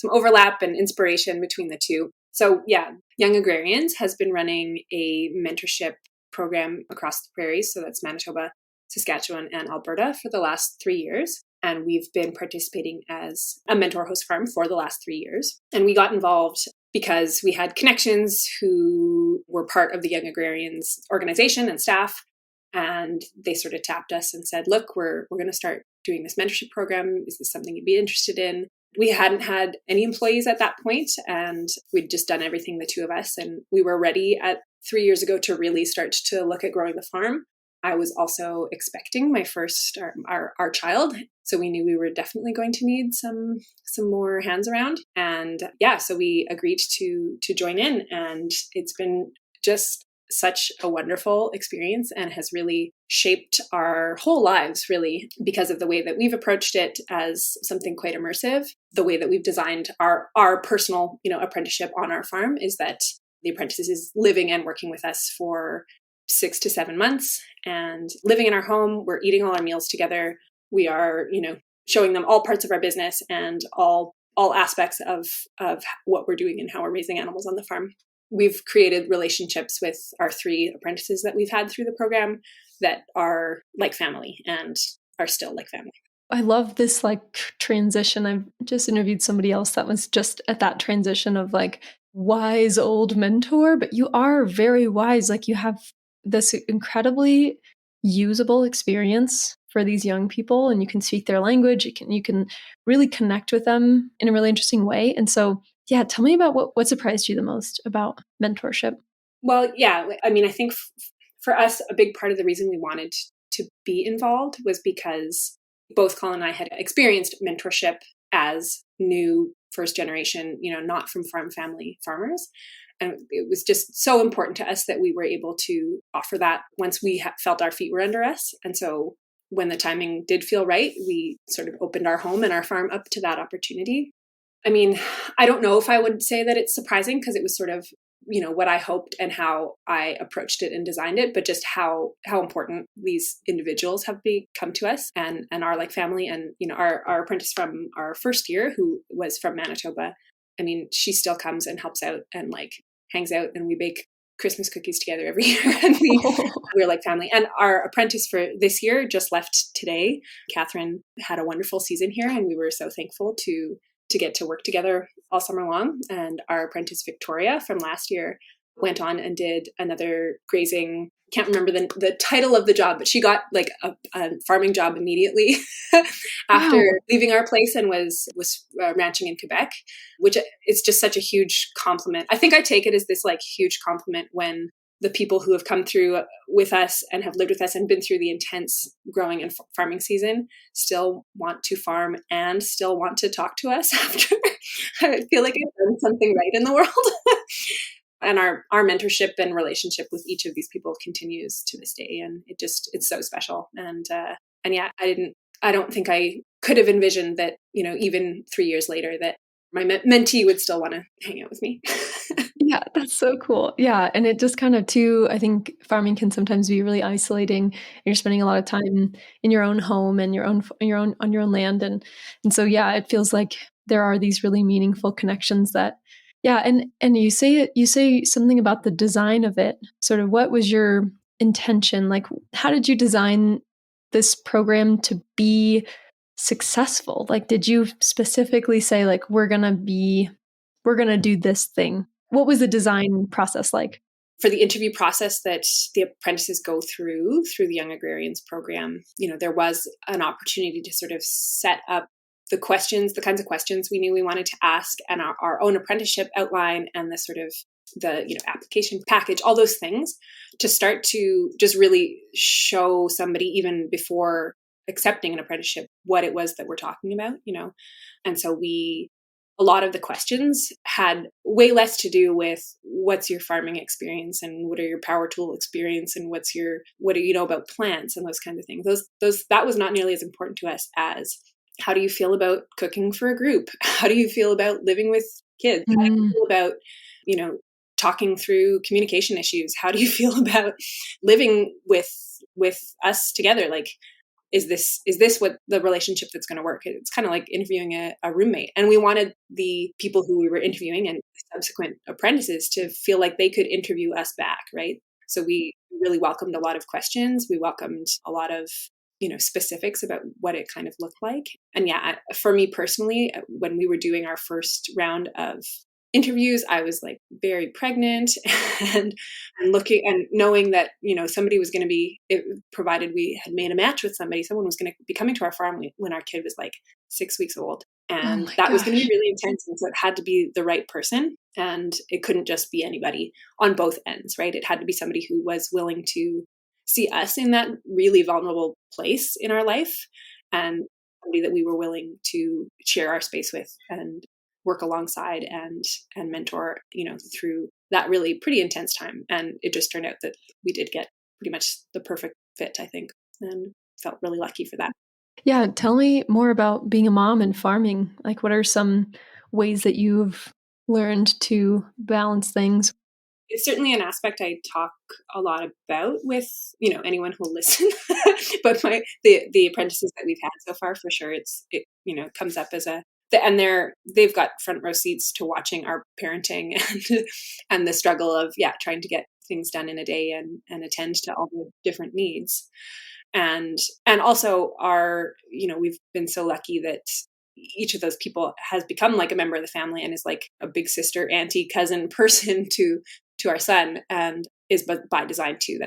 overlap and inspiration between the two. So yeah, Young Agrarians has been running a mentorship program across the prairies. So that's Manitoba, Saskatchewan, and Alberta for the last 3 years. And we've been participating as a mentor host farm for the last 3 years. And we got involved because we had connections who were part of the Young Agrarians organization and staff. And they sort of tapped us and said, look, we're going to start doing this mentorship program. Is this something you'd be interested in? we hadn't had any employees at that point, and we'd just done everything, the two of us. And we were ready 3 years ago to really start to look at growing the farm. I was also expecting my first, our child. So we knew we were definitely going to need some more hands around. And yeah, so we agreed to join in, and it's been just such a wonderful experience and has really shaped our whole lives, really, because of the way that we've approached it as something quite immersive. The way that we've designed our personal, apprenticeship on our farm is that the apprentice is living and working with us for 6 to 7 months and living in our home. We're eating all our meals together. We are, showing them all parts of our business and all aspects of what we're doing and how we're raising animals on the farm. We've created relationships with our 3 apprentices that we've had through the program that are like family and are still like family. I love this transition. I've just interviewed somebody else that was just at that transition of wise old mentor, but you are very wise. You have this incredibly usable experience for these young people, and you can speak their language. You can really connect with them in a really interesting way. And so, yeah, tell me about what surprised you the most about mentorship. Well, yeah, I mean, I think for us, a big part of the reason we wanted to be involved was because both Colin and I had experienced mentorship as new first generation, not from farm family farmers. And it was just so important to us that we were able to offer that once we felt our feet were under us. And so when the timing did feel right, we sort of opened our home and our farm up to that opportunity. I mean, I don't know if I would say that it's surprising, because it was sort of, what I hoped and how I approached it and designed it, but just how important these individuals have become to us and are like family. And, our apprentice from our first year, who was from Manitoba, I mean, she still comes and helps out and hangs out, and we bake Christmas cookies together every year, and we're like family. And our apprentice for this year just left today. Catherine had a wonderful season here, and we were so thankful to get to work together all summer long. And our apprentice Victoria from last year went on and did another grazing, can't remember the title of the job, but she got a farming job immediately after leaving our place, and was ranching in Quebec, which is just such a huge compliment. I think I take it as this huge compliment when the people who have come through with us and have lived with us and been through the intense growing and farming season still want to farm and still want to talk to us after. I feel like I've done something right in the world. And our mentorship and relationship with each of these people continues to this day. And it's so special. And yeah, I don't think I could have envisioned that, even 3 years later, that my mentee would still want to hang out with me. Yeah, that's so cool. Yeah. And it just kind of too, I think farming can sometimes be really isolating, and you're spending a lot of time in your own home and on your own land. And so, yeah, it feels like there are these really meaningful connections that, yeah. And you say something about the design of it. Sort of what was your intention? How did you design this program to be successful? Did you specifically say we're going to do this thing? What was the design process like? For the interview process that the apprentices go through the Young Agrarians program, there was an opportunity to sort of set up the kinds of questions we knew we wanted to ask, and our own apprenticeship outline, and the sort of the application package, all those things, to start to just really show somebody, even before accepting an apprenticeship, what it was that we're talking about, And so a lot of the questions had way less to do with what's your farming experience and what are your power tool experience and what do you know about plants and those kinds of things. That was not nearly as important to us as, how do you feel about cooking for a group? How do you feel about living with kids? How do you feel about, talking through communication issues? How do you feel about living with us together? Is this what the relationship that's going to work? It's kind of like interviewing a roommate. And we wanted the people who we were interviewing and subsequent apprentices to feel like they could interview us back, right? So we really welcomed a lot of questions. We welcomed a lot of, specifics about what it kind of looked like. And yeah, for me personally, when we were doing our first round of interviews, I was very pregnant and looking and knowing that, somebody was going to be, provided we had made a match with somebody, someone was going to be coming to our farm when our kid was 6 weeks old. And my that was going to gosh. be really intense. And so it had to be the right person. And it couldn't just be anybody on both ends, right? It had to be somebody who was willing to see us in that really vulnerable place in our life, and somebody that we were willing to share our space with and work alongside and mentor, through that really pretty intense time. And it just turned out that we did get pretty much the perfect fit, I think, and felt really lucky for that. Yeah, tell me more about being a mom and farming. Like, what are some ways that you've learned to balance things? It's certainly an aspect I talk a lot about with, anyone who'll listen. But the apprentices that we've had so far, for sure, it comes up as and they've got front row seats to watching our parenting and the struggle of trying to get things done in a day and attend to all the different needs. And also we've been so lucky that each of those people has become like a member of the family and is like a big sister, auntie, cousin person to our son, and is by design too.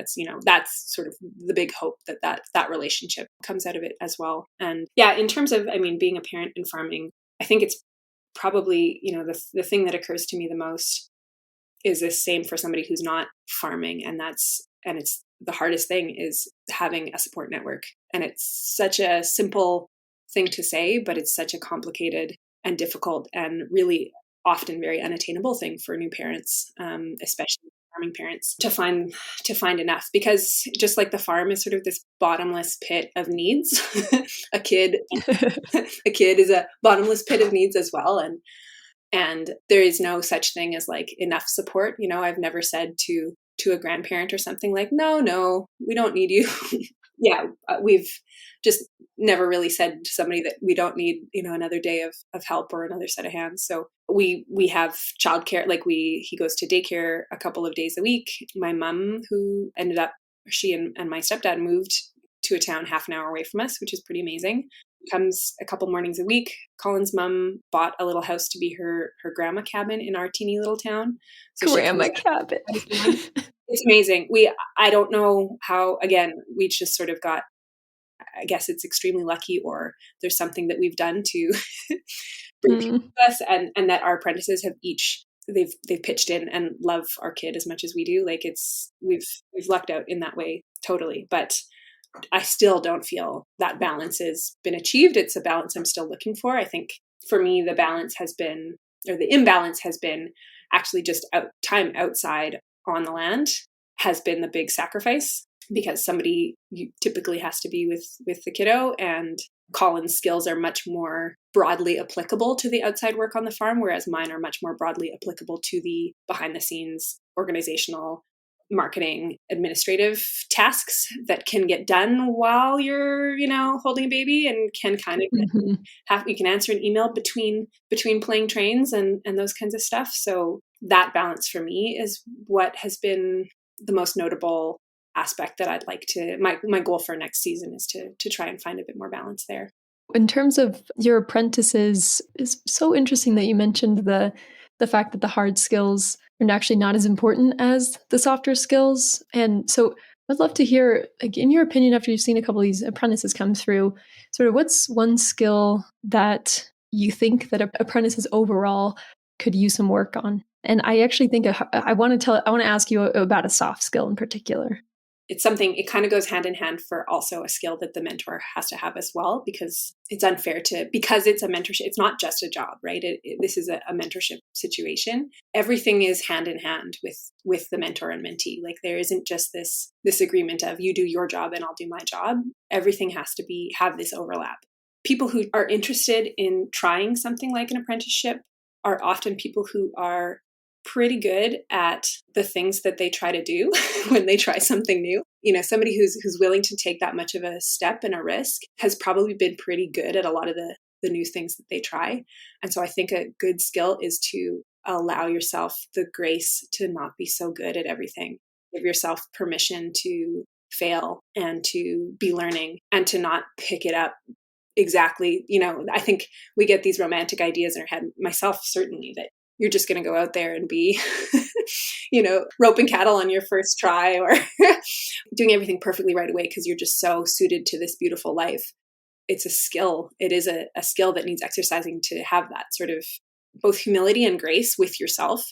That's sort of the big hope that relationship comes out of it as well. And in terms of, being a parent and farming, I think it's probably, the thing that occurs to me the most is the same for somebody who's not farming. And it's the hardest thing is having a support network. And it's such a simple thing to say, but it's such a complicated and difficult and really often very unattainable thing for new parents, especially farming parents, to find enough, because just like the farm is sort of this bottomless pit of needs, a kid is a bottomless pit of needs as well. And there is no such thing as like enough support. I've never said to a grandparent or something like, no, we don't need you. We've just never really said to somebody that we don't need, another day of help or another set of hands. So we have childcare, like he goes to daycare a couple of days a week. My mom, who ended up, she and my stepdad moved to a town half an hour away from us, which is pretty amazing. Comes a couple mornings a week. Colin's mom bought a little house to be her grandma cabin in our teeny little town. So Grandma cabin. It's amazing. I don't know how, again, we just sort of got, I guess it's extremely lucky, or there's something that we've done to bring people to us, and that our apprentices have they've pitched in and love our kid as much as we do. Like we've lucked out in that way, totally. But I still don't feel that balance has been achieved. It's a balance I'm still looking for. I think for me, the imbalance has been actually just time outside on the land has been the big sacrifice, because somebody typically has to be with the kiddo, and Colin's skills are much more broadly applicable to the outside work on the farm, whereas mine are much more broadly applicable to the behind the scenes organizational, marketing, administrative tasks that can get done while you're, holding a baby, and can kind of you can answer an email between playing trains and those kinds of stuff. So that balance for me is what has been the most notable aspect that I'd like to, my goal for next season is to try and find a bit more balance there. In terms of your apprentices, it's so interesting that you mentioned the fact that the hard skills are actually not as important as the softer skills. And so I'd love to hear, like, in your opinion, after you've seen a couple of these apprentices come through, sort of what's one skill that you think that apprentices overall could use some work on? And I actually think I want to ask you about a soft skill in particular. It's something, it kind of goes hand in hand for also a skill that the mentor has to have as well, because it's unfair because it's a mentorship. It's not just a job, right? This is a mentorship situation. Everything is hand in hand with the mentor and mentee. Like, there isn't just this agreement of you do your job and I'll do my job. Everything has to have this overlap. People who are interested in trying something like an apprenticeship are often people who are pretty good at the things that they try to do when they try something new. Somebody who's willing to take that much of a step and a risk has probably been pretty good at a lot of the new things that they try. And so I think a good skill is to allow yourself the grace to not be so good at everything. Give yourself permission to fail and to be learning and to not pick it up exactly. I think we get these romantic ideas in our head, myself certainly, that you're just going to go out there and be, roping cattle on your first try, or doing everything perfectly right away because you're just so suited to this beautiful life. it's a skill. It is a skill that needs exercising to have that sort of both humility and grace with yourself,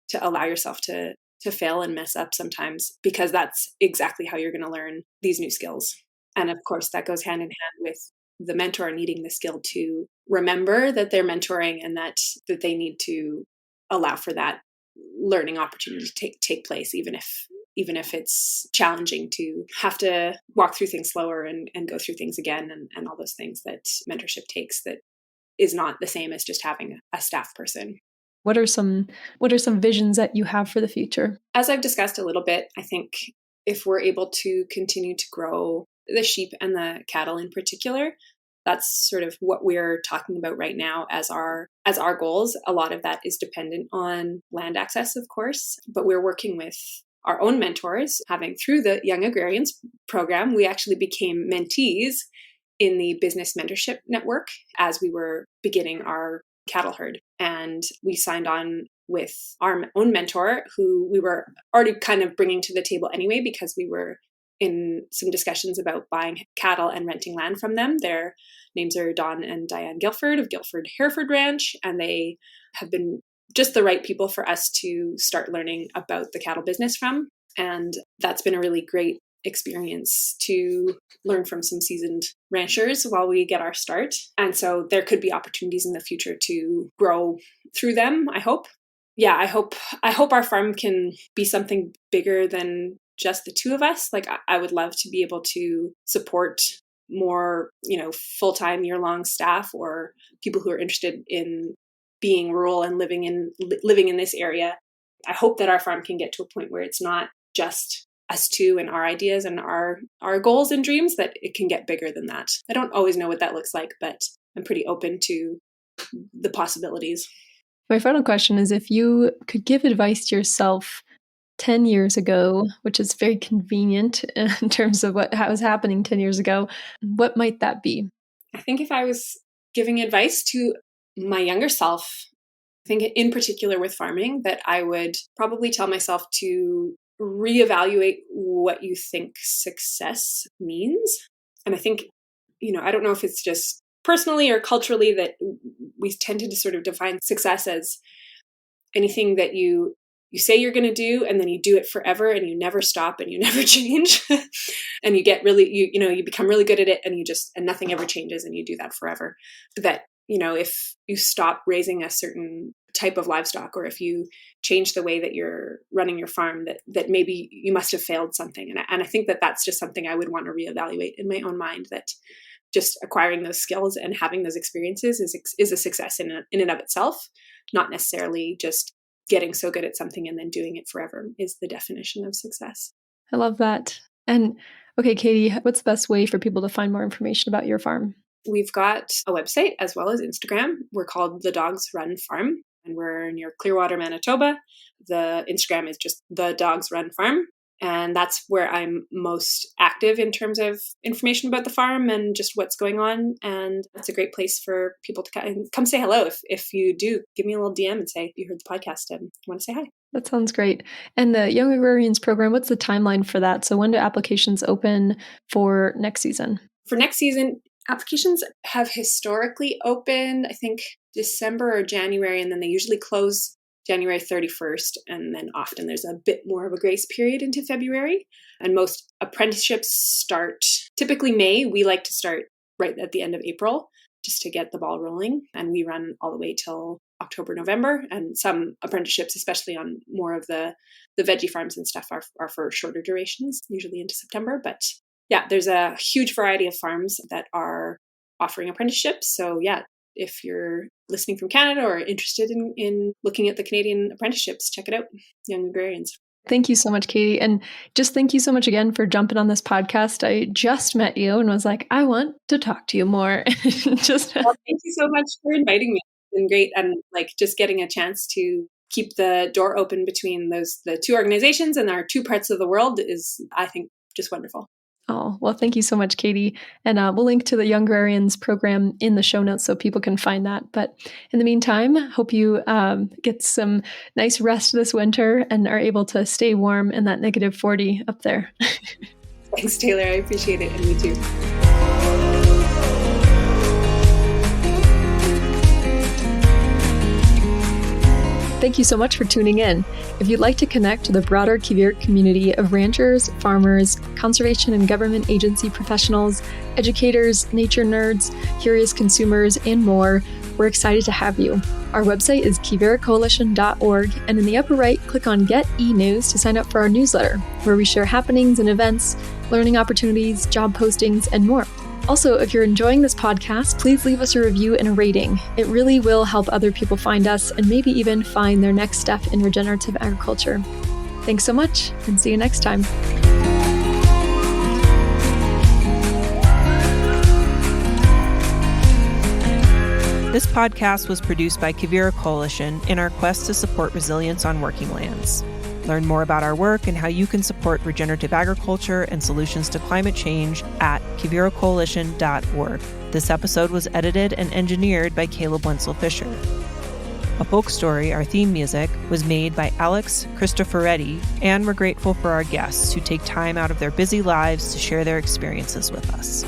to allow yourself to fail and mess up sometimes, because that's exactly how you're going to learn these new skills. And of course, that goes hand in hand with the mentor needing the skill to remember that they're mentoring, and that they need to allow for that learning opportunity to take place, even if it's challenging to have to walk through things slower and go through things again, and all those things that mentorship takes, that is not the same as just having a staff person. What are some visions that you have for the future? As I've discussed a little bit, I think if we're able to continue to grow the sheep and the cattle in particular, that's sort of what we're talking about right now as our goals. A lot of that is dependent on land access, of course, but we're working with our own mentors. Having through the Young Agrarians program, we actually became mentees in the business mentorship network as we were beginning our cattle herd. And we signed on with our own mentor, who we were already kind of bringing to the table anyway, because we were in some discussions about buying cattle and renting land from them. Their names are Don and Diane Guilford of Guilford Hereford Ranch, and they have been just the right people for us to start learning about the cattle business from. And that's been a really great experience to learn from some seasoned ranchers while we get our start. And so there could be opportunities in the future to grow through them, I hope. Yeah, I hope our farm can be something bigger than just the two of us. Like, I would love to be able to support more, full-time year-long staff, or people who are interested in being rural and living in this area. I hope that our farm can get to a point where it's not just us two and our ideas and our goals and dreams, that it can get bigger than that. I don't always know what that looks like, but I'm pretty open to the possibilities. My final question is, if you could give advice to yourself 10 years ago, which is very convenient in terms of what was happening 10 years ago, what might that be? I think if I was giving advice to my younger self, I think in particular with farming, that I would probably tell myself to reevaluate what you think success means. And I think, I don't know if it's just personally or culturally that we tended to sort of define success as anything that you say you're going to do, and then you do it forever, and you never stop, and you never change, and you get really, you become really good at it, and and nothing ever changes, and you do that forever. That, if you stop raising a certain type of livestock, or if you change the way that you're running your farm, that maybe you must have failed something. And I think that that's just something I would want to reevaluate in my own mind, that just acquiring those skills and having those experiences is a success in and of itself, not necessarily just getting so good at something and then doing it forever is the definition of success. I love that. And okay, Katie, what's the best way for people to find more information about your farm? We've got a website as well as Instagram. We're called The Dogs Run Farm, and we're near Clearwater, Manitoba. The Instagram is just The Dogs Run Farm. And that's where I'm most active in terms of information about the farm and just what's going on. And that's a great place for people to come say hello. If you do, give me a little DM and say you heard the podcast and want to say hi. That sounds great. And the Young Agrarians program, what's the timeline for that? So when do applications open for next season? For next season, applications have historically opened, I think, December or January, and then they usually close January 31st, and then often there's a bit more of a grace period into February. And most apprenticeships start typically May. We like to start right at the end of April just to get the ball rolling. And we run all the way till October, November. And some apprenticeships, especially on more of the veggie farms and stuff, are for shorter durations, usually into September. But yeah, there's a huge variety of farms that are offering apprenticeships. So yeah, if you're listening from Canada or interested in looking at the Canadian apprenticeships, check it out, Young Agrarians. Thank you so much, Katie. And just thank you so much again for jumping on this podcast. I just met you and was like, I want to talk to you more. Well, thank you so much for inviting me. It's been great. And just getting a chance to keep the door open between the two organizations and our two parts of the world is, I think, just wonderful. Oh, well, thank you so much, Katie. And we'll link to the Young Agrarians program in the show notes so people can find that. But in the meantime, hope you get some nice rest this winter and are able to stay warm in that -40 up there. Thanks, Taylor. I appreciate it. And you too. Thank you so much for tuning in. If you'd like to connect to the broader Quivira community of ranchers, farmers, conservation and government agency professionals, educators, nature nerds, curious consumers, and more, we're excited to have you. Our website is quiviracoalition.org, and in the upper right, click on Get E-News to sign up for our newsletter, where we share happenings and events, learning opportunities, job postings, and more. Also, if you're enjoying this podcast, please leave us a review and a rating. It really will help other people find us and maybe even find their next step in regenerative agriculture. Thanks so much, and see you next time. This podcast was produced by Quivira Coalition in our quest to support resilience on working lands. Learn more about our work and how you can support regenerative agriculture and solutions to climate change at quiviracoalition.org. This episode was edited and engineered by Caleb Wenzel-Fisher. A Folk Story, our theme music, was made by Alex Cristoforetti, and we're grateful for our guests who take time out of their busy lives to share their experiences with us.